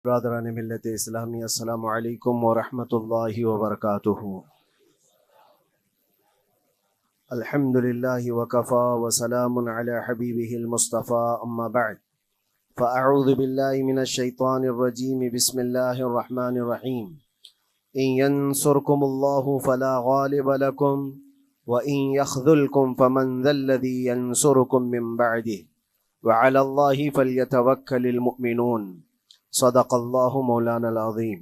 برادران ملت اسلامی، السلام علیکم ورحمۃ اللہ وبرکاتہ۔ الحمد للہ وکفا وسلام علی حبیبہ المصطفیٰ، اما بعد فاعوذ باللہ من الشیطان الرجیم، بسم اللہ الرحمن الرحیم۔ ان ینصرکم اللہ فلا غالب لکم وان یخذلکم فمن ذا الذی ینصرکم من بعدہ وعلی اللہ فلیتوکل المؤمنون۔ صدق اللہ مولانا العظیم۔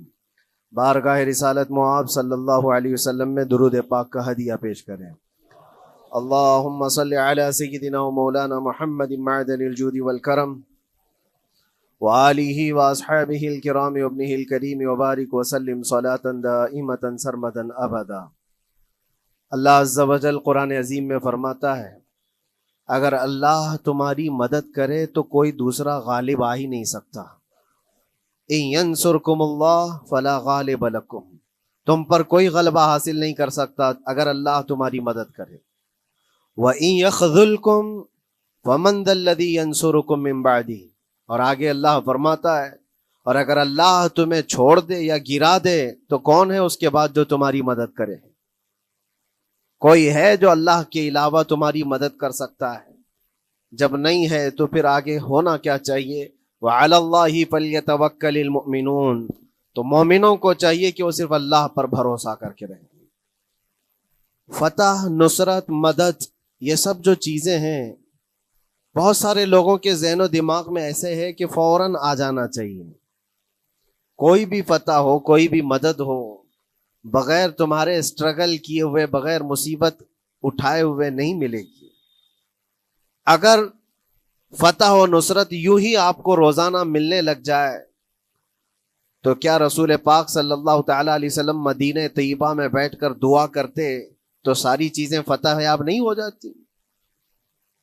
بارگاہ رسالت معاب صلی اللہ علیہ وسلم میں درود پاک کا ہدیہ پیش کریں۔ اللہم صلی علی سیدنا و مولانا محمد معدن الجود والکرم وآلہ واصحابہ الکرام وابنہ الکریم وبارک وسلم صلاة دائمتا سرمدا ابدا۔ اللہ عز و جل قرآن عظیم میں فرماتا ہے، اگر اللہ تمہاری مدد کرے تو کوئی دوسرا غالب آ ہی نہیں سکتا۔ ان ینصرکم اللہ فلا غالب لکم، تم پر کوئی غلبہ حاصل نہیں کر سکتا اگر اللہ تمہاری مدد کرے۔ وَإِن يَخْذُلْكُمْ فَمَنْ ذَا الَّذِي يَنْصُرُكُمْ مِنْ بَعْدِهِ، اور آگے اللہ فرماتا ہے، اور اگر اللہ تمہیں چھوڑ دے یا گرا دے تو کون ہے اس کے بعد جو تمہاری مدد کرے؟ کوئی ہے جو اللہ کے علاوہ تمہاری مدد کر سکتا ہے؟ جب نہیں ہے تو پھر آگے ہونا کیا چاہیے؟ وَعَلَى اللَّهِ فَلْيَتَوَكَّلِ الْمُؤْمِنُونَ، تو مومنوں کو چاہیے کہ وہ صرف اللہ پر بھروسہ کر کے رہیں۔ فتح، نصرت، مدد، یہ سب جو چیزیں ہیں بہت سارے لوگوں کے ذہن و دماغ میں ایسے ہے کہ فوراً آ جانا چاہیے۔ کوئی بھی فتح ہو، کوئی بھی مدد ہو، بغیر تمہارے اسٹرگل کیے ہوئے، بغیر مصیبت اٹھائے ہوئے نہیں ملے گی۔ اگر فتح و نصرت یوں ہی آپ کو روزانہ ملنے لگ جائے تو کیا رسول پاک صلی اللہ تعالیٰ علیہ وسلم مدینہ طیبہ میں بیٹھ کر دعا کرتے تو ساری چیزیں فتح یاب نہیں ہو جاتی؟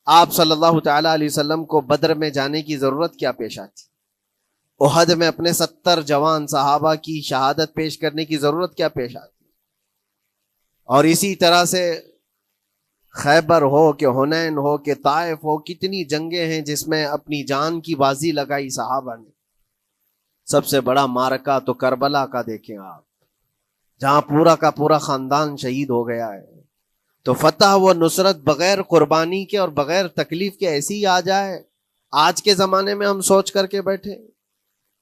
آپ صلی اللہ تعالیٰ علیہ وسلم کو بدر میں جانے کی ضرورت کیا پیش آتی؟ احد میں اپنے 70 جوان صحابہ کی شہادت پیش کرنے کی ضرورت کیا پیش آتی؟ اور اسی طرح سے خیبر ہو کہ حنین ہو کہ طائف ہو، کتنی جنگیں ہیں جس میں اپنی جان کی بازی لگائی صحابہ نے۔ سب سے بڑا معرکہ تو کربلا کا دیکھیں آپ، جہاں پورا کا پورا خاندان شہید ہو گیا ہے۔ تو فتح و نصرت بغیر قربانی کے اور بغیر تکلیف کے ایسی ہی آ جائے؟ آج کے زمانے میں ہم سوچ کر کے بیٹھے،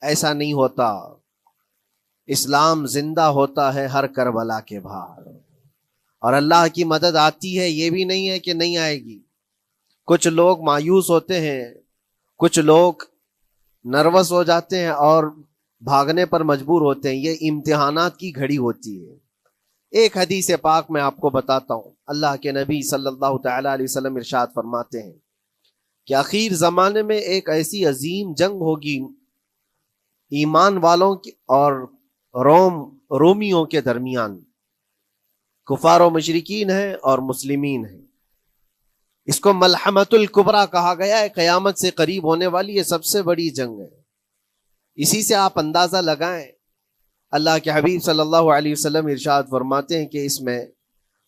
ایسا نہیں ہوتا۔ اسلام زندہ ہوتا ہے ہر کربلا کے باہر، اور اللہ کی مدد آتی ہے، یہ بھی نہیں ہے کہ نہیں آئے گی۔ کچھ لوگ مایوس ہوتے ہیں، کچھ لوگ نروس ہو جاتے ہیں اور بھاگنے پر مجبور ہوتے ہیں۔ یہ امتحانات کی گھڑی ہوتی ہے۔ ایک حدیث پاک میں آپ کو بتاتا ہوں، اللہ کے نبی صلی اللہ تعالیٰ علیہ وسلم ارشاد فرماتے ہیں کہ آخر زمانے میں ایک ایسی عظیم جنگ ہوگی ایمان والوں کی اور رومیوں کے درمیان۔ کفار و مشرکین ہیں اور مسلمین ہیں۔ اس کو ملحمۃ الکبریٰ کہا گیا ہے، قیامت سے قریب ہونے والی یہ سب سے بڑی جنگ ہے۔ اسی سے آپ اندازہ لگائیں، اللہ کے حبیب صلی اللہ علیہ وسلم ارشاد فرماتے ہیں کہ اس میں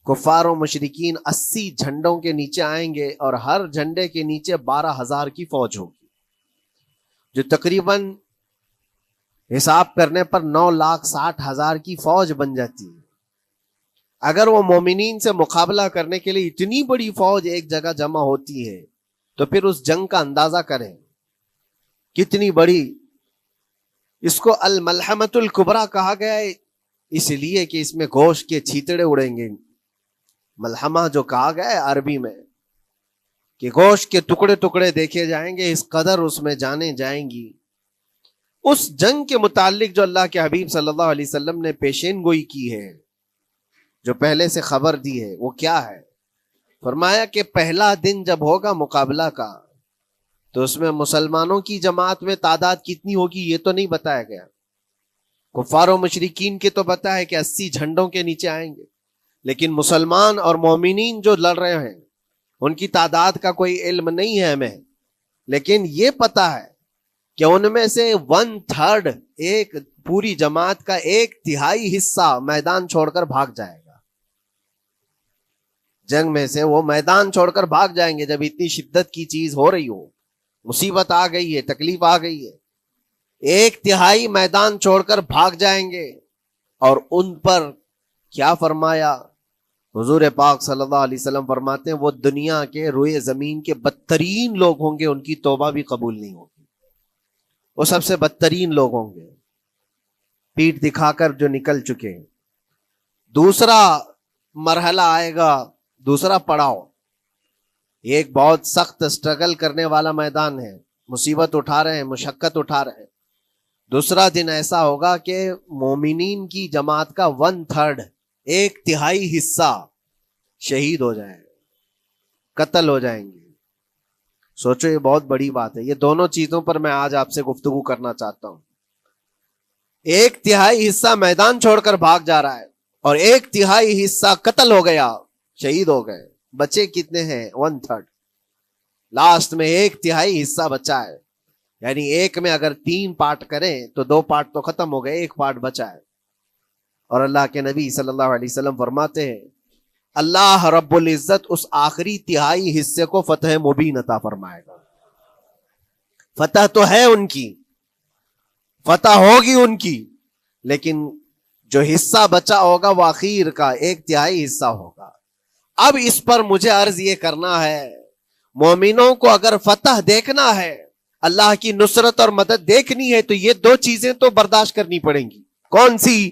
کفار و مشرکین 80 جھنڈوں کے نیچے آئیں گے، اور ہر جھنڈے کے نیچے 12,000 کی فوج ہوگی، جو تقریباً حساب کرنے پر 9,60,000 کی فوج بن جاتی ہے۔ اگر وہ مومنین سے مقابلہ کرنے کے لیے اتنی بڑی فوج ایک جگہ جمع ہوتی ہے تو پھر اس جنگ کا اندازہ کریں کتنی بڑی۔ اس کو الملحمۃ الکبریٰ کہا گیا ہے اس لیے کہ اس میں گوشت کے چھیتڑے اڑیں گے۔ ملحمہ جو کہا گیا ہے عربی میں کہ گوشت کے ٹکڑے ٹکڑے دیکھے جائیں گے، اس قدر اس میں جانیں جائیں گی۔ اس جنگ کے متعلق جو اللہ کے حبیب صلی اللہ علیہ وسلم نے پیشین گوئی کی ہے، جو پہلے سے خبر دی ہے، وہ کیا ہے؟ فرمایا کہ پہلا دن جب ہوگا مقابلہ کا تو اس میں مسلمانوں کی جماعت میں تعداد کتنی ہوگی یہ تو نہیں بتایا گیا۔ کفار و مشرکین کے تو بتا ہے کہ 80 جھنڈوں کے نیچے آئیں گے، لیکن مسلمان اور مومنین جو لڑ رہے ہیں ان کی تعداد کا کوئی علم نہیں ہے ہمیں، لیکن یہ پتا ہے کہ ان میں سے 1/3، ایک پوری جماعت کا 1/3 حصہ میدان چھوڑ کر بھاگ جائے گا۔ جنگ میں سے وہ میدان چھوڑ کر بھاگ جائیں گے جب اتنی شدت کی چیز ہو رہی ہو، مصیبت آ گئی ہے، تکلیف آ گئی ہے۔ ایک تہائی میدان چھوڑ کر بھاگ جائیں گے. اور ان پر کیا فرمایا حضور پاک صلی اللہ علیہ وسلم فرماتے ہیں وہ دنیا کے روئے زمین کے بدترین لوگ ہوں گے, ان کی توبہ بھی قبول نہیں ہوگی. وہ سب سے بدترین لوگ ہوں گے, پیٹھ دکھا کر جو نکل چکے. دوسرا مرحلہ آئے گا, دوسرا پڑاؤ. یہ ایک بہت سخت سٹرگل کرنے والا میدان ہے, مصیبت اٹھا رہے ہیں, مشقت اٹھا رہے ہیں. دوسرا دن ایسا ہوگا کہ مومنین کی جماعت کا 1/3 ایک تہائی حصہ شہید ہو جائے, قتل ہو جائیں گے. سوچو یہ بہت بڑی بات ہے. یہ دونوں چیزوں پر میں آج آپ سے گفتگو کرنا چاہتا ہوں. ایک تہائی حصہ میدان چھوڑ کر بھاگ جا رہا ہے اور ایک تہائی حصہ قتل ہو گیا, شہید ہو گئے. بچے کتنے ہیں؟ 1/3. لاسٹ میں ایک تہائی حصہ بچا ہے. یعنی ایک میں اگر 3 پارٹ کریں تو 2 پارٹ تو ختم ہو گئے, ایک پارٹ بچا ہے. اور اللہ کے نبی صلی اللہ علیہ وسلم فرماتے ہیں اللہ رب العزت اس آخری تہائی حصے کو فتح مبین عطا فرمائے گا. فتح تو ہے ان کی, فتح ہوگی ان کی, لیکن جو حصہ بچا ہوگا وہ اخیر کا 1/3 حصہ ہوگا. اب اس پر مجھے عرض یہ کرنا ہے, مومنوں کو اگر فتح دیکھنا ہے, اللہ کی نصرت اور مدد دیکھنی ہے, تو یہ 2 چیزیں تو برداشت کرنی پڑیں گی. کون سی؟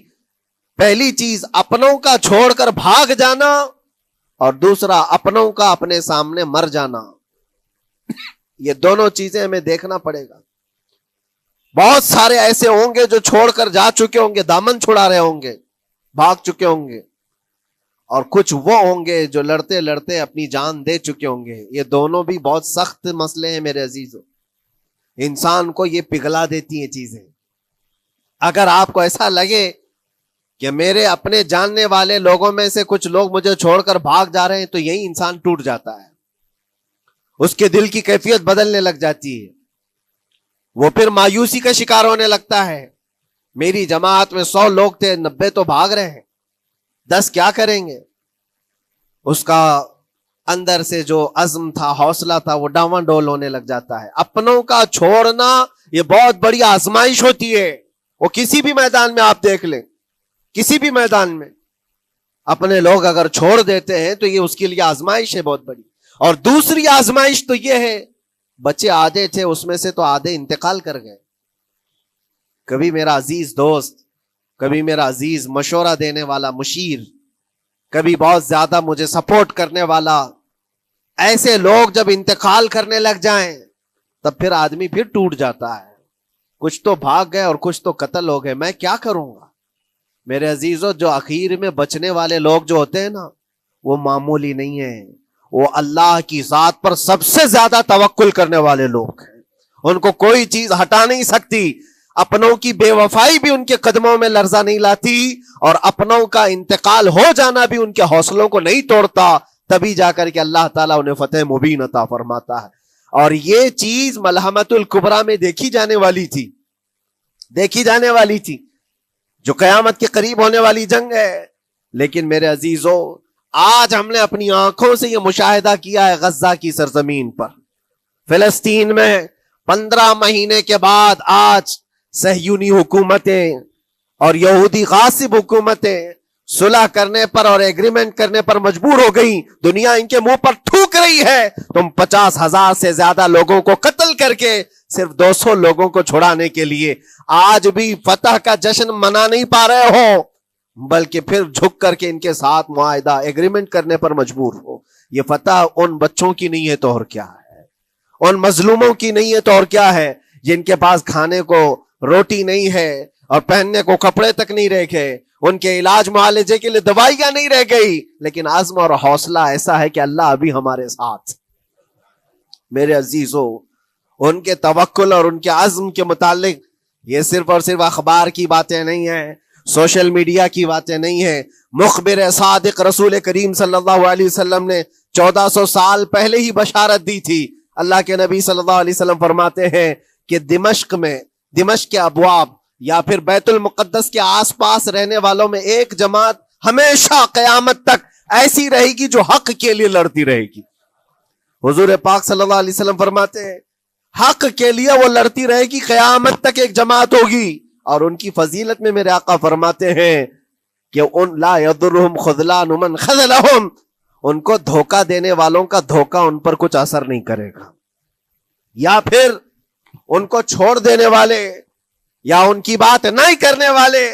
پہلی چیز اپنوں کا چھوڑ کر بھاگ جانا, اور دوسرا اپنوں کا اپنے سامنے مر جانا. یہ دونوں چیزیں ہمیں دیکھنا پڑے گا. بہت سارے ایسے ہوں گے جو چھوڑ کر جا چکے ہوں گے, دامن چھڑا رہے ہوں گے, بھاگ چکے ہوں گے, اور کچھ وہ ہوں گے جو لڑتے لڑتے اپنی جان دے چکے ہوں گے. یہ دونوں بھی بہت سخت مسئلے ہیں میرے عزیزوں. انسان کو یہ پگھلا دیتی ہیں چیزیں. اگر آپ کو ایسا لگے کہ میرے اپنے جاننے والے لوگوں میں سے کچھ لوگ مجھے چھوڑ کر بھاگ جا رہے ہیں, تو یہی انسان ٹوٹ جاتا ہے. اس کے دل کی کیفیت بدلنے لگ جاتی ہے, وہ پھر مایوسی کا شکار ہونے لگتا ہے. میری جماعت میں 100 لوگ تھے, 90 تو بھاگ رہے ہیں, 10 کیا کریں گے؟ اس کا اندر سے جو عزم تھا, حوصلہ تھا, وہ ڈاواں ڈول ہونے لگ جاتا ہے. اپنوں کا چھوڑنا یہ بہت بڑی آزمائش ہوتی ہے. وہ کسی بھی میدان میں آپ دیکھ لیں, کسی بھی میدان میں اپنے لوگ اگر چھوڑ دیتے ہیں تو یہ اس کے لیے آزمائش ہے بہت بڑی. اور دوسری آزمائش تو یہ ہے, بچے آدھے تھے, اس میں سے تو آدھے انتقال کر گئے. کبھی میرا عزیز دوست, کبھی میرا عزیز مشورہ دینے والا مشیر, کبھی بہت زیادہ مجھے سپورٹ کرنے والا, ایسے لوگ جب انتقال کرنے لگ جائیں تب پھر آدمی پھر ٹوٹ جاتا ہے. کچھ تو بھاگ گئے اور کچھ تو قتل ہو گئے. میں کیا کروں گا میرے عزیزوں؟ جو اخیر میں بچنے والے لوگ جو ہوتے ہیں نا, وہ معمولی نہیں ہیں. وہ اللہ کی ذات پر سب سے زیادہ توکل کرنے والے لوگ ہیں. ان کو کوئی چیز ہٹا نہیں سکتی. اپنوں کی بے وفائی بھی ان کے قدموں میں لرزہ نہیں لاتی, اور اپنوں کا انتقال ہو جانا بھی ان کے حوصلوں کو نہیں توڑتا. تبھی جا کر کے اللہ تعالیٰ انہیں فتح مبین عطا فرماتا ہے. اور یہ چیز ملحمت الکبریٰ میں دیکھی جانے والی تھی, دیکھی جانے والی تھی, جو قیامت کے قریب ہونے والی جنگ ہے. لیکن میرے عزیزوں, آج ہم نے اپنی آنکھوں سے یہ مشاہدہ کیا ہے غزہ کی سرزمین پر, فلسطین میں 15 مہینے کے بعد آج صہیونی حکومتیں اور یہودی غاصب حکومتیں صلح کرنے پر اور ایگریمنٹ کرنے پر مجبور ہو گئی. دنیا ان کے منہ پر تھوک رہی ہے. تم 50,000 سے زیادہ لوگوں کو قتل کر کے صرف 200 لوگوں کو چھڑانے کے لیے آج بھی فتح کا جشن منا نہیں پا رہے ہو, بلکہ پھر جھک کر کے ان کے ساتھ معاہدہ ایگریمنٹ کرنے پر مجبور ہو. یہ فتح ان بچوں کی نہیں ہے تو اور کیا ہے, ان مظلوموں کی نہیں ہے تو اور کیا ہے, جن کے پاس کھانے کو روٹی نہیں ہے اور پہننے کو کپڑے تک نہیں رہ گئے, ان کے علاج معالجے کے لیے دوائیاں نہیں رہ گئی, لیکن عزم اور حوصلہ ایسا ہے کہ اللہ ابھی ہمارے ساتھ. میرے عزیزوں, ان کے توکل اور ان کے عزم کے متعلق یہ صرف اور صرف اخبار کی باتیں نہیں ہیں, سوشل میڈیا کی باتیں نہیں ہیں. مخبر صادق رسول کریم صلی اللہ علیہ وسلم نے 1400 سال پہلے ہی بشارت دی تھی. اللہ کے نبی صلی اللہ علیہ وسلم فرماتے ہیں کہ دمشق کے ابواب یا پھر بیت المقدس کے آس پاس رہنے والوں میں ایک جماعت ہمیشہ قیامت تک ایسی رہے گی جو حق کے لیے لڑتی رہے گی. حضور پاک صلی اللہ علیہ وسلم فرماتے ہیں حق کے لیے وہ لڑتی رہے گی، قیامت تک ایک جماعت ہوگی. اور ان کی فضیلت میں میرے آقا فرماتے ہیں کہ ان لا یضرهم خذلان من خذلهم، ان کو دھوکہ دینے والوں کا دھوکہ ان پر کچھ اثر نہیں کرے گا، یا پھر ان کو چھوڑ دینے والے یا ان کی بات نہیں کرنے والے،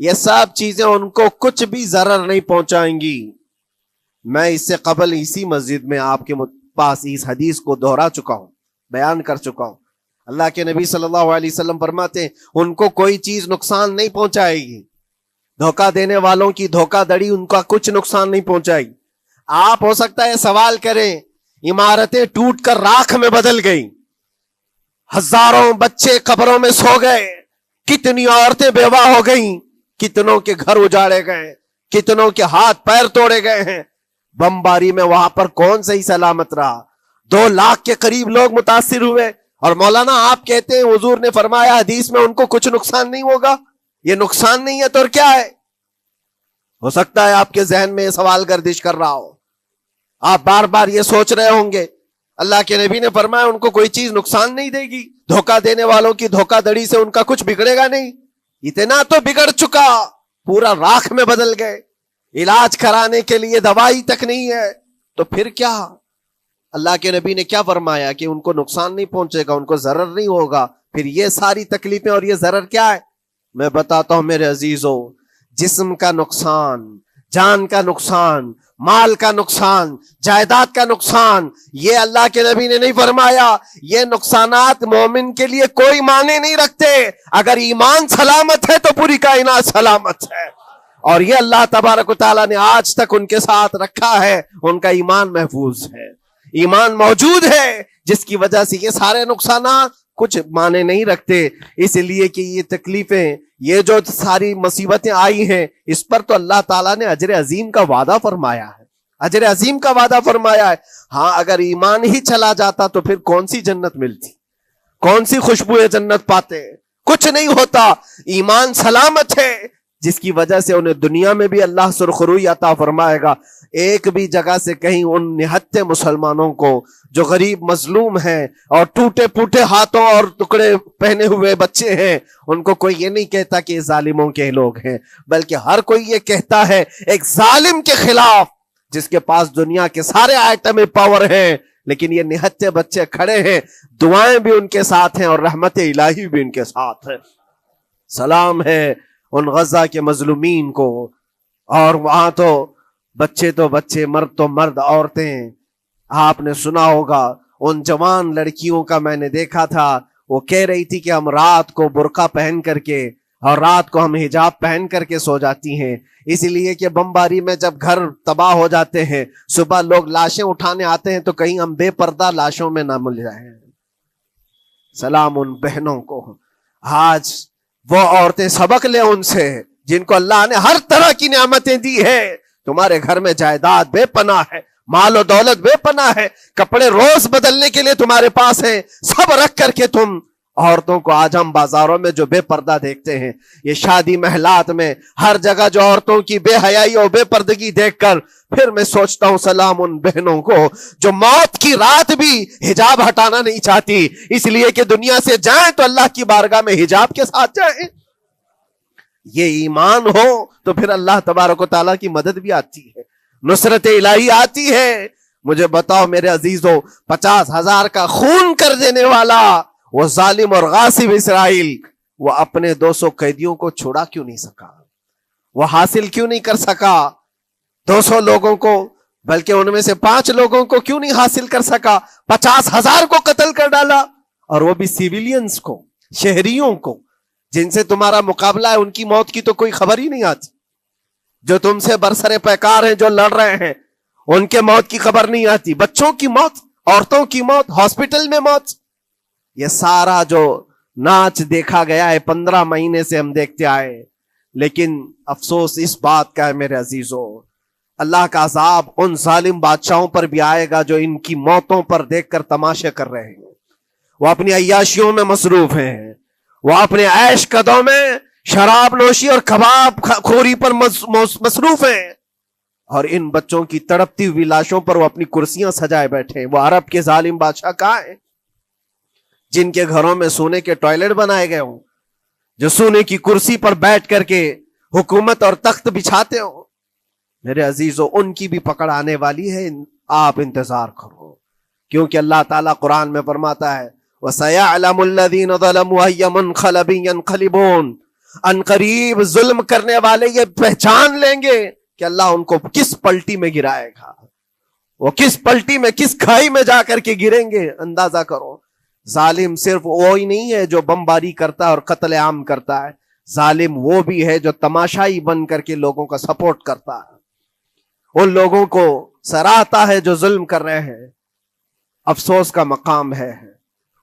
یہ سب چیزیں ان کو کچھ بھی ضرر نہیں پہنچائیں گی. میں اس سے قبل اسی مسجد میں آپ کے پاس اس حدیث کو دہرا چکا ہوں، بیان کر چکا ہوں. اللہ کے نبی صلی اللہ علیہ وسلم فرماتے ہیں ان کو کوئی چیز نقصان نہیں پہنچائے گی، دھوکہ دینے والوں کی دھوکہ دڑی ان کا کچھ نقصان نہیں پہنچائے گی. آپ ہو سکتا ہے سوال کریں، عمارتیں ٹوٹ کر راکھ میں بدل گئی، ہزاروں بچے قبروں میں سو گئے، کتنی عورتیں بیوہ ہو گئیں، کتنوں کے گھر اجاڑے گئے، کتنوں کے ہاتھ پیر توڑے گئے ہیں، بمباری میں وہاں پر کون صحیح سلامت رہا، 2 لاکھ کے قریب لوگ متاثر ہوئے، اور مولانا آپ کہتے ہیں حضور نے فرمایا حدیث میں ان کو کچھ نقصان نہیں ہوگا. یہ نقصان نہیں ہے تو اور کیا ہے؟ ہو سکتا ہے آپ کے ذہن میں یہ سوال گردش کر رہا ہو، آپ بار بار یہ سوچ رہے ہوں گے اللہ کے نبی نے فرمایا ان کو کوئی چیز نقصان نہیں دے گی، دھوکہ دینے والوں کی دھوکہ دڑی سے ان کا کچھ بگڑے گا نہیں. اتنا تو بگڑ چکا، پورا راکھ میں بدل گئے، علاج کرانے کے لیے دوائی تک نہیں ہے، تو پھر کیا؟ اللہ کے نبی نے کیا فرمایا کہ ان کو نقصان نہیں پہنچے گا، ان کو ضرر نہیں ہوگا. پھر یہ ساری تکلیفیں اور یہ ضرر کیا ہے؟ میں بتاتا ہوں میرے عزیزوں، جسم کا نقصان، جان کا نقصان، مال کا نقصان، جائیداد کا نقصان، یہ اللہ کے نبی نے نہیں فرمایا. یہ نقصانات مومن کے لیے کوئی معنی نہیں رکھتے. اگر ایمان سلامت ہے تو پوری کائنات سلامت ہے، اور یہ اللہ تبارک و تعالیٰ نے آج تک ان کے ساتھ رکھا ہے. ان کا ایمان محفوظ ہے، ایمان موجود ہے، جس کی وجہ سے یہ سارے نقصانات کچھ معنی نہیں رکھتے. اس لیے کہ یہ تکلیفیں، یہ جو ساری مصیبتیں آئی ہیں، اس پر تو اللہ تعالیٰ نے اجر عظیم کا وعدہ فرمایا ہے، اجر عظیم کا وعدہ فرمایا ہے. ہاں اگر ایمان ہی چلا جاتا تو پھر کون سی جنت ملتی، کون سی خوشبو جنت پاتے؟ کچھ نہیں ہوتا. ایمان سلامت ہے، جس کی وجہ سے انہیں دنیا میں بھی اللہ سرخروئی عطا فرمائے گا. ایک بھی جگہ سے کہیں ان نہتے مسلمانوں کو جو غریب مظلوم ہیں اور ٹوٹے پوٹے ہاتھوں اور ٹکڑے پہنے ہوئے بچے ہیں، ان کو کوئی یہ نہیں کہتا کہ یہ ظالموں کے لوگ ہیں، بلکہ ہر کوئی یہ کہتا ہے ایک ظالم کے خلاف جس کے پاس دنیا کے سارے آئٹم پاور ہیں، لیکن یہ نہتے بچے کھڑے ہیں، دعائیں بھی ان کے ساتھ ہیں اور رحمت الہی بھی ان کے ساتھ ہے. سلام ہے ان غزہ کے مظلومین کو. اور وہاں تو بچے، مرد تو مرد، عورتیں. آپ نے سنا ہوگا ان جوان لڑکیوں کا، میں نے دیکھا تھا، وہ کہہ رہی تھی کہ ہم رات کو برقع پہن کر کے اور رات کو ہم حجاب پہن کر کے سو جاتی ہیں، اس لیے کہ بمباری میں جب گھر تباہ ہو جاتے ہیں، صبح لوگ لاشیں اٹھانے آتے ہیں تو کہیں ہم بے پردہ لاشوں میں نہ مل جائیں. سلام ان بہنوں کو. آج وہ عورتیں سبق لیں ان سے جن کو اللہ نے ہر طرح کی نعمتیں دی ہے. تمہارے گھر میں جائیداد بے پناہ ہے، مال و دولت بے پناہ ہے، کپڑے روز بدلنے کے لیے تمہارے پاس ہیں، سب رکھ کر کے تم عورتوں کو آج ہم بازاروں میں جو بے پردہ دیکھتے ہیں، یہ شادی محلات میں ہر جگہ جو عورتوں کی بے حیائی اور بے پردگی دیکھ کر پھر میں سوچتا ہوں سلام ان بہنوں کو جو موت کی رات بھی حجاب ہٹانا نہیں چاہتی، اس لیے کہ دنیا سے جائیں تو اللہ کی بارگاہ میں حجاب کے ساتھ جائیں. یہ ایمان ہو تو پھر اللہ تبارک و تعالیٰ کی مدد بھی آتی ہے، نصرت الہی آتی ہے. مجھے بتاؤ میرے عزیزوں، 50,000 کا خون کر دینے والا وہ ظالم اور غاصب اسرائیل، وہ اپنے 200 قیدیوں کو چھوڑا کیوں نہیں سکا؟ وہ حاصل کیوں نہیں کر سکا 200 لوگوں کو؟ بلکہ ان میں سے 5 لوگوں کو کیوں نہیں حاصل کر سکا؟ 50,000 کو قتل کر ڈالا، اور وہ بھی سیویلینز کو، شہریوں کو جن سے تمہارا مقابلہ ہے، ان کی موت کی تو کوئی خبر ہی نہیں آتی. جو تم سے برسر پیکار ہیں، جو لڑ رہے ہیں، ان کے موت کی خبر نہیں آتی. بچوں کی موت، عورتوں کی موت، ہاسپٹل میں موت، یہ سارا جو ناچ دیکھا گیا ہے 15 مہینے سے ہم دیکھتے آئے. لیکن افسوس اس بات کا ہے میرے عزیزوں، اللہ کا عذاب ان ظالم بادشاہوں پر بھی آئے گا جو ان کی موتوں پر دیکھ کر تماشے کر رہے ہیں. وہ اپنی عیاشیوں میں مصروف ہیں، وہ اپنے عیش قدوں میں شراب نوشی اور کباب خوری پر مصروف ہیں، اور ان بچوں کی تڑپتی ہوئی لاشوں پر وہ اپنی کرسیاں سجائے بیٹھے ہیں. وہ عرب کے ظالم بادشاہ کہاں ہیں؟ جن کے گھروں میں سونے کے ٹوائلٹ بنائے گئے ہوں، جو سونے کی کرسی پر بیٹھ کر کے حکومت اور تخت بچھاتے ہوں، میرے عزیزو ان کی بھی پکڑ آنے والی ہے، آپ انتظار کرو، کیونکہ اللہ تعالیٰ قرآن میں فرماتا ہے وَسَيَعْلَمُ الَّذِينَ ظَلَمُوا أَيَّ مُنْقَلَبٍ يَنْقَلِبُونَ، ان قریب ظلم کرنے والے یہ پہچان لیں گے کہ اللہ ان کو کس پلٹی میں گرائے گا، وہ کس پلٹی میں، کس کھائی میں جا کر کے گریں گے۔ اندازہ کرو، ظالم صرف وہی نہیں ہے جو بمباری کرتا ہے اور قتل عام کرتا ہے، ظالم وہ بھی ہے جو تماشائی بن کر کے لوگوں کا سپورٹ کرتا ہے، ان لوگوں کو سراہتا ہے جو ظلم کر رہے ہیں۔ افسوس کا مقام ہے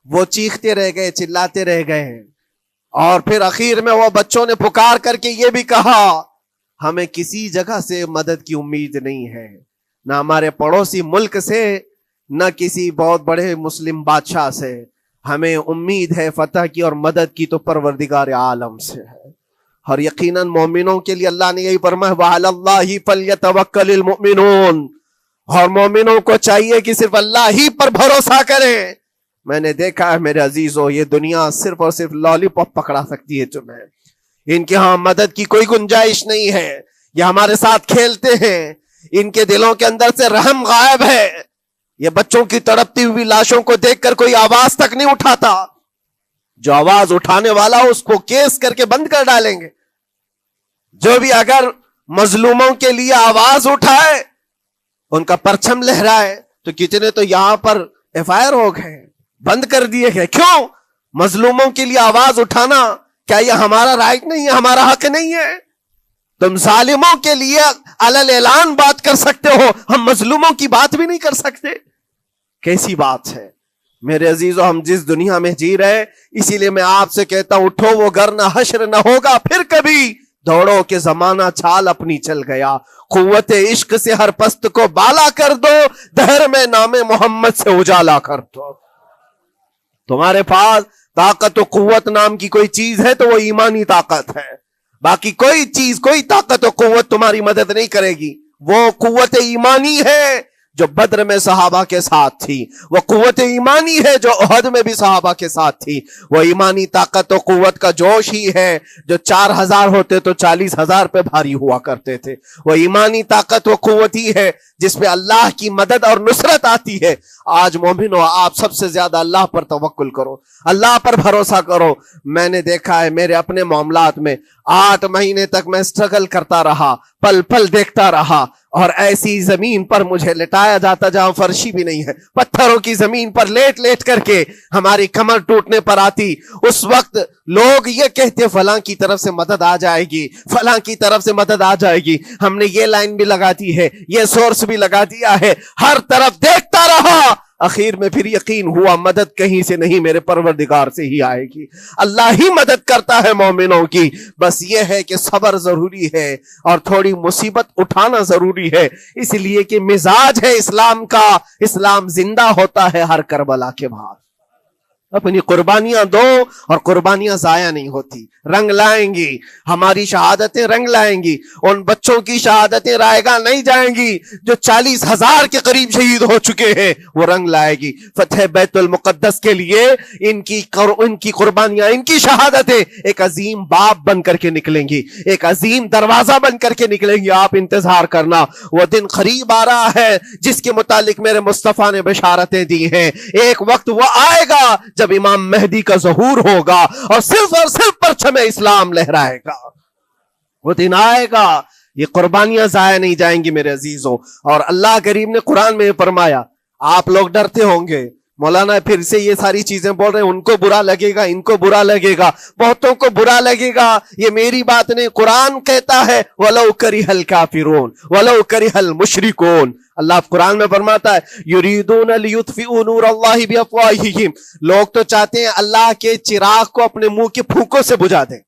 وہ چیختے رہ گئے، چلاتے رہ گئے ہیں، اور پھر اخیر میں وہ بچوں نے پکار کر کے یہ بھی کہا ہمیں کسی جگہ سے مدد کی امید نہیں ہے، نہ ہمارے پڑوسی ملک سے، نہ کسی بہت بڑے مسلم بادشاہ سے، ہمیں امید ہے فتح کی اور مدد کی تو پروردگار عالم سے ہے۔ اور یقیناً مومنوں کے لیے اللہ نے یہی فرمایا وَعَلَى اللَّهِ فَلْيَتَوَكَّلِ الْمُؤْمِنُونَ، اور مومنوں کو چاہیے کہ صرف اللہ ہی پر بھروسہ کریں۔ میں نے دیکھا ہے میرے عزیزو، یہ دنیا صرف اور صرف لالی پاپ پکڑا سکتی ہے تمہیں، ان کے ہاں مدد کی کوئی گنجائش نہیں ہے، یہ ہمارے ساتھ کھیلتے ہیں، ان کے دلوں کے اندر سے رحم غائب ہے، یہ بچوں کی تڑپتی ہوئی لاشوں کو دیکھ کر کوئی آواز تک نہیں اٹھاتا، جو آواز اٹھانے والا اس کو کیس کر کے بند کر ڈالیں گے۔ جو بھی اگر مظلوموں کے لیے آواز اٹھائے، ان کا پرچم لہرائے، تو کتنے تو یہاں پر FIR ہو گئے، بند کر دیے گئے۔ کیوں؟ مظلوموں کے لیے آواز اٹھانا کیا یہ ہمارا رائٹ نہیں ہے، ہمارا حق نہیں ہے؟ تم ظالموں کے لیے علل اعلان بات کر سکتے ہو، ہم مظلوموں کی بات بھی نہیں کر سکتے، کیسی بات ہے؟ میرے عزیزو، ہم جس دنیا میں جی رہے، اسی لیے میں آپ سے کہتا ہوں اٹھو وہ گھر نہ حشر نہ ہوگا پھر کبھی، دوڑو کہ زمانہ چھال اپنی چل گیا، قوت عشق سے ہر پست کو بالا کر دو، دہر میں نام محمد سے اجالا کر دو۔ تمہارے پاس طاقت و قوت نام کی کوئی چیز ہے تو وہ ایمانی طاقت ہے، باقی کوئی چیز، کوئی طاقت و قوت تمہاری مدد نہیں کرے گی۔ وہ قوت ایمانی ہے جو بدر میں صحابہ کے ساتھ تھی، وہ قوت ایمانی ہے جو احد میں بھی صحابہ کے ساتھ تھی، وہ ایمانی طاقت و قوت کا جوش ہی ہے جو 4000 ہوتے تو 40,000 پہ بھاری ہوا کرتے تھے، وہ ایمانی طاقت و قوت ہی ہے جس پہ اللہ کی مدد اور نصرت آتی ہے۔ آج مومنو، آپ سب سے زیادہ اللہ پر توکل کرو، اللہ پر بھروسہ کرو۔ میں نے دیکھا ہے میرے اپنے معاملات میں 8 مہینے تک میں اسٹرگل کرتا رہا، پل پل دیکھتا رہا، اور ایسی زمین پر مجھے لٹایا جاتا جہاں فرشی بھی نہیں ہے، پتھروں کی زمین پر لیٹ لیٹ کر کے ہماری کمر ٹوٹنے پر آتی۔ اس وقت لوگ یہ کہتے فلاں کی طرف سے مدد آ جائے گی، فلاں کی طرف سے مدد آ جائے گی، ہم نے یہ لائن بھی لگا دی ہے، یہ سورس بھی لگا دیا ہے، ہر طرف دیکھتا رہا، اخیر میں پھر یقین ہوا مدد کہیں سے نہیں، میرے پروردگار سے ہی آئے گی۔ اللہ ہی مدد کرتا ہے مومنوں کی، بس یہ ہے کہ صبر ضروری ہے اور تھوڑی مصیبت اٹھانا ضروری ہے، اس لیے کہ مزاج ہے اسلام کا، اسلام زندہ ہوتا ہے ہر کربلا کے بعد۔ اپنی قربانیاں دو اور قربانیاں ضائع نہیں ہوتی، رنگ لائیں گی، ہماری شہادتیں رنگ لائیں گی، ان بچوں کی شہادتیں رائے گاہ نہیں جائیں گی جو 40,000 کے قریب شہید ہو چکے ہیں، وہ رنگ لائے گی۔ فتح بیت المقدس کے لیے ان کی قربانیاں، ان کی شہادتیں ایک عظیم باب بن کر کے نکلیں گی، ایک عظیم دروازہ بن کر کے نکلیں گی۔ آپ انتظار کرنا، وہ دن قریب آ رہا ہے جس کے متعلق میرے مصطفیٰ نے بشارتیں دی ہیں۔ ایک وقت وہ آئے گا جب امام مہدی کا ظہور ہوگا اور صرف پرچم اسلام لہرائے گا، وہ دن آئے گا، یہ قربانیاں ضائع نہیں جائیں گی میرے عزیزوں۔ اور اللہ کریم نے قرآن میں فرمایا، آپ لوگ ڈرتے ہوں گے مولانا پھر سے یہ ساری چیزیں بول رہے ہیں، ان کو برا لگے گا، ان کو برا لگے گا، بہتوں کو برا لگے گا، یہ میری بات نہیں، قرآن کہتا ہے وَلَوْ كَرِهَ الْكَافِرُونَ وَلَوْ كَرِهَ الْمُشْرِكُونَ۔ اللہ قرآن میں فرماتا ہے يُرِيدُونَ لِيُطْفِئُوا نُورَ اللَّهِ بِأَفْوَاهِهِمْ، لوگ تو چاہتے ہیں اللہ کے چراغ کو اپنے منہ کے پھونکوں سے بجھا دیں،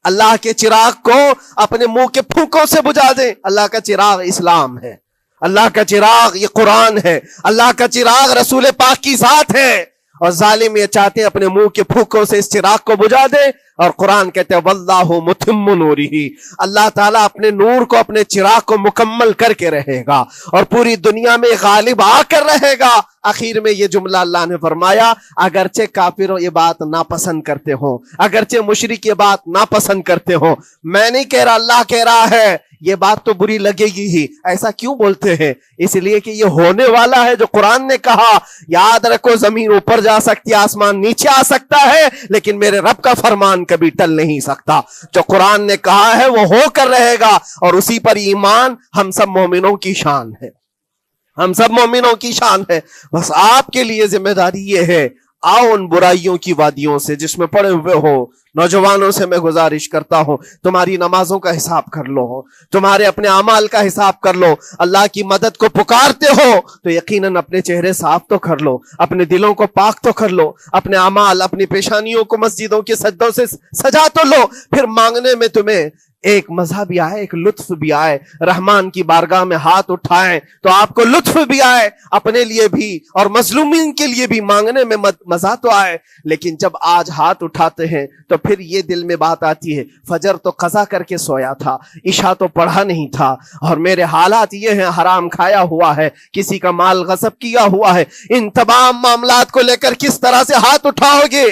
اللہ کے چراغ کو اپنے منہ کے پھونکوں سے بجھا دیں۔ اللہ کا چراغ اسلام ہے، اللہ کا چراغ یہ قرآن ہے، اللہ کا چراغ رسول پاک کی ذات ہے، اور ظالم یہ چاہتے ہیں اپنے منہ کے پھونکوں سے اس چراغ کو بجھا دیں۔ اور قرآن کہتے ہیں واللہ متم نورہ، اللہ تعالیٰ اپنے نور کو، اپنے چراغ کو مکمل کر کے رہے گا اور پوری دنیا میں غالب آ کر رہے گا۔ آخر میں یہ جملہ اللہ نے فرمایا، اگرچہ کافروں یہ بات ناپسند کرتے ہوں، اگرچہ مشرک یہ بات ناپسند کرتے ہوں، میں نہیں کہہ رہا، اللہ کہہ رہا ہے یہ بات تو بری لگے گی ہی۔ ایسا کیوں بولتے ہیں؟ اس لیے کہ یہ ہونے والا ہے جو قرآن نے کہا۔ یاد رکھو، زمین اوپر جا سکتی ہے، آسمان نیچے آ سکتا ہے، لیکن میرے رب کا فرمان کبھی ٹل نہیں سکتا۔ جو قرآن نے کہا ہے وہ ہو کر رہے گا، اور اسی پر ایمان ہم سب مومنوں کی شان ہے، ہم سب مومنوں کی شان ہے۔ بس آپ کے لیے ذمہ داری یہ ہے، آؤ ان برائیوں کی وادیوں سے جس میں پڑے ہوئے ہو، نوجوانوں سے میں گزارش کرتا ہوں، تمہاری نمازوں کا حساب کر لو، تمہارے اپنے اعمال کا حساب کر لو۔ اللہ کی مدد کو پکارتے ہو تو یقیناً اپنے چہرے صاف تو کر لو، اپنے دلوں کو پاک تو کر لو، اپنے اعمال، اپنی پیشانیوں کو مسجدوں کے سجدوں سے سجا تو لو۔ پھر مانگنے میں تمہیں ایک مزہ بھی آئے، ایک لطف بھی آئے، رحمان کی بارگاہ میں ہاتھ اٹھائیں تو آپ کو لطف بھی آئے، اپنے لیے بھی اور مظلومین کے لیے بھی مانگنے میں مزہ تو آئے۔ لیکن جب آج ہاتھ اٹھاتے ہیں تو پھر یہ دل میں بات آتی ہے، فجر تو قضا کر کے سویا تھا، عشاء تو پڑھا نہیں تھا، اور میرے حالات یہ ہیں، حرام کھایا ہوا ہے، کسی کا مال غصب کیا ہوا ہے۔ ان تمام معاملات کو لے کر کس طرح سے ہاتھ اٹھاؤ گے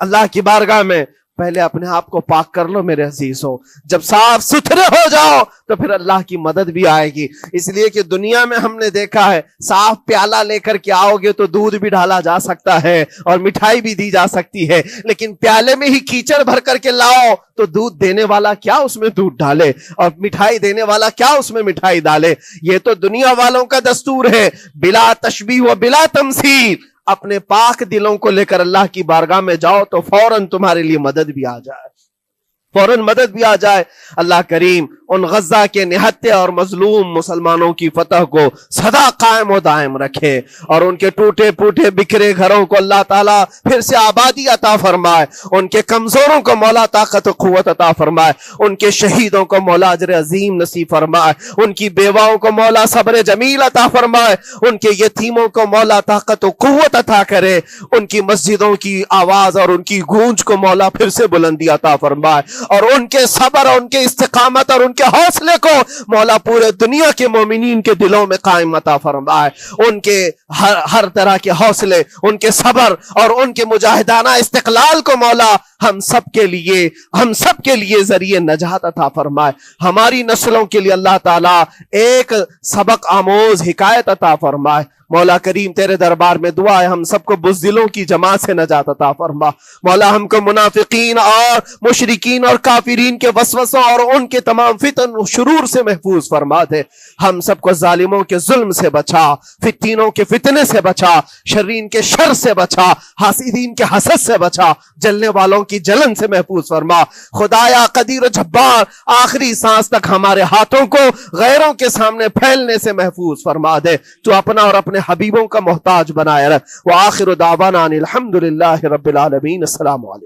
اللہ کی بارگاہ میں؟ پہلے اپنے آپ کو پاک کر لو میرے عزیزو۔ جب صاف ستھرے ہو جاؤ تو پھر اللہ کی مدد بھی آئے گی۔ اس لیے کہ دنیا میں ہم نے دیکھا ہے، صاف پیالہ لے کر کے آؤ گے تو دودھ بھی ڈالا جا سکتا ہے اور مٹھائی بھی دی جا سکتی ہے، لیکن پیالے میں ہی کیچڑ بھر کر کے لاؤ تو دودھ دینے والا کیا اس میں دودھ ڈالے اور مٹھائی دینے والا کیا اس میں مٹھائی ڈالے۔ یہ تو دنیا والوں کا دستور ہے، بلا تشبیہ و بلا تمثیل۔ اپنے پاک دلوں کو لے کر اللہ کی بارگاہ میں جاؤ تو فوراً تمہارے لیے مدد بھی آ جائے، فوراً مدد بھی آ جائے۔ اللہ کریم ان غزہ کے نہتے اور مظلوم مسلمانوں کی فتح کو سدا قائم و دائم رکھے، اور ان کے ٹوٹے پھوٹے بکھرے گھروں کو اللہ تعالیٰ پھر سے آبادی عطا فرمائے، ان کے کمزوروں کو مولا طاقت و قوت عطا فرمائے، ان کے شہیدوں کو مولا اجر عظیم نصیب فرمائے، ان کی بیواؤں کو مولا صبر جمیل عطا فرمائے، ان کے یتیموں کو مولا طاقت و قوت عطا کرے، ان کی مسجدوں کی آواز اور ان کی گونج کو مولا پھر سے بلندی عطا فرمائے، اور ان کے صبر اور ان کے استقامت اور ان کے حوصلے کو مولا پورے دنیا کے مومنین کے دلوں میں قائم عطا فرمائے۔ ان کے ہر طرح کے حوصلے، ان کے صبر اور ان کے مجاہدانہ استقلال کو مولا ہم سب کے لیے ذریعے نجات عطا فرمائے۔ ہماری نسلوں کے لیے اللہ تعالیٰ ایک سبق آموز حکایت عطا فرمائے۔ مولا کریم تیرے دربار میں دعا ہے، ہم سب کو بزدلوں کی جماعت سے نجات عطا فرما۔ مولا ہم کو منافقین اور مشرکین اور کافرین کے وسوسوں اور ان کے تمام فتن و شرور سے محفوظ فرما دے۔ ہم سب کو ظالموں کے ظلم سے بچا، فتینوں کے فتنے سے بچا، شرین کے شر سے بچا، حاسدین کے حسد سے بچا، جلنے والوں کی جلن سے محفوظ فرما۔ خدایا قدیر و جبار، آخری سانس تک ہمارے ہاتھوں کو غیروں کے سامنے پھیلنے سے محفوظ فرما دے۔ تو اپنا اور اپنے حبیبوں کا محتاج بنائے رکھ۔ وآخر دعوانا ان الحمدللہ رب العالمین۔ السلام علیکم۔